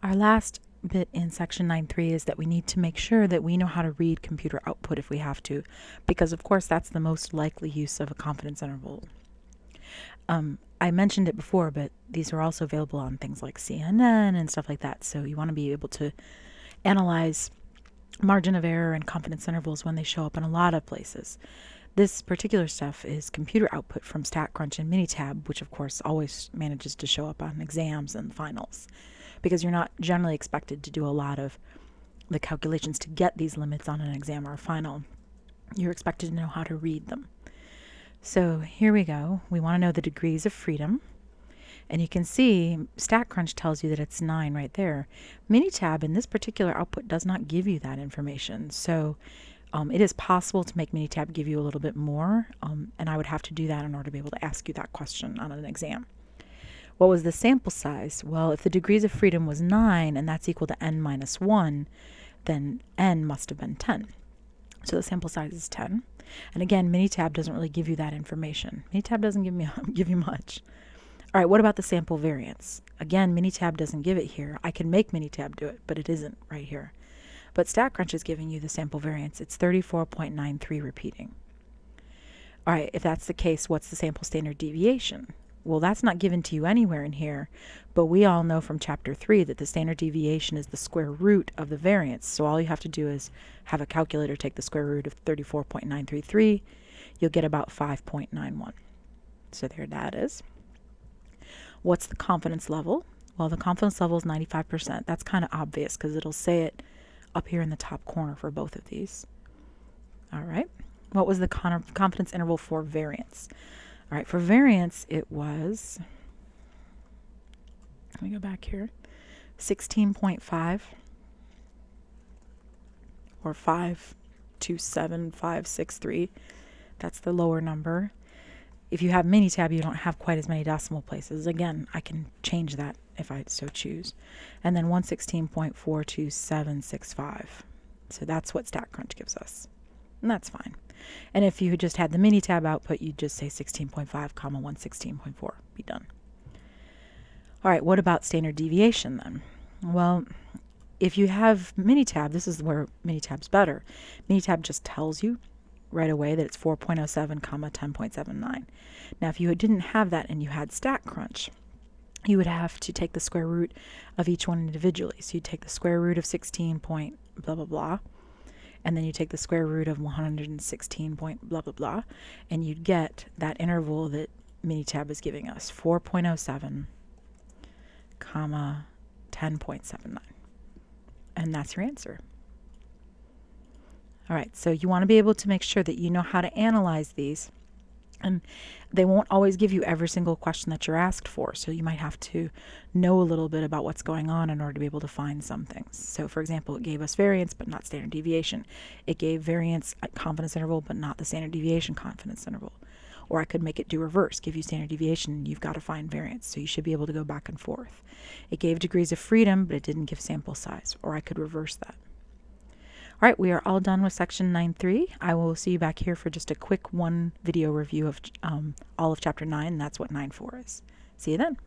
Our last bit in section 9.3 is that we need to make sure that we know how to read computer output if we have to, because of course that's the most likely use of a confidence interval. I mentioned it before, but these are also available on things like CNN and stuff like that, so you want to be able to analyze margin of error and confidence intervals when they show up in a lot of places. This particular stuff is computer output from StatCrunch and Minitab, which of course always manages to show up on exams and finals, because you're not generally expected to do a lot of the calculations to get these limits on an exam or a final. You're expected to know how to read them. So here we go. We want to know the degrees of freedom. And you can see StatCrunch tells you that it's 9 right there. Minitab in this particular output does not give you that information. So it is possible to make Minitab give you a little bit more, and I would have to do that in order to be able to ask you that question on an exam. What was the sample size? Well, if the degrees of freedom was 9 and that's equal to n minus 1, then n must have been 10. So the sample size is 10. And again, Minitab doesn't really give you that information. Minitab doesn't give you much. All right, what about the sample variance? Again, Minitab doesn't give it here. I can make Minitab do it, but it isn't right here. But StatCrunch is giving you the sample variance. It's 34.93 repeating. All right, if that's the case, what's the sample standard deviation? Well, that's not given to you anywhere in here, but we all know from chapter 3 that the standard deviation is the square root of the variance. So all you have to do is have a calculator take the square root of 34.933. You'll get about 5.91. So there that is. What's the confidence level? Well, the confidence level is 95%. That's kind of obvious because it'll say it up here in the top corner for both of these. All right. What was the confidence interval for variance? All right, for variance, it was, let me go back here, 16.5 or 527.563. That's the lower number. If you have Minitab, you don't have quite as many decimal places. Again, I can change that if I so choose. And then 116.42765. So that's what StatCrunch gives us. And that's fine. And if you just had the Minitab output, you'd just say 16.5, comma 116.4. Be done. All right, what about standard deviation then? Well, if you have Minitab, this is where Minitab's better. Minitab just tells you right away that it's 4.07, comma 10.79. Now, if you didn't have that and you had StatCrunch, you would have to take the square root of each one individually. So you'd take the square root of 16 point blah, blah, blah. And then you take the square root of 116 point blah, blah, blah, and you'd get that interval that Minitab is giving us, 4.07, comma 10.79. And that's your answer. All right, so you want to be able to make sure that you know how to analyze these. And they won't always give you every single question that you're asked for, so you might have to know a little bit about what's going on in order to be able to find some things. So for example, it gave us variance but not standard deviation. It gave variance at confidence interval but not the standard deviation confidence interval. Or I could make it do reverse, give you standard deviation, and you've got to find variance, so you should be able to go back and forth. It gave degrees of freedom, but it didn't give sample size, or I could reverse that. All right, we are all done with section 9.3. I will see you back here for just a quick one video review of all of chapter 9, and that's what 9.4 is. See you then.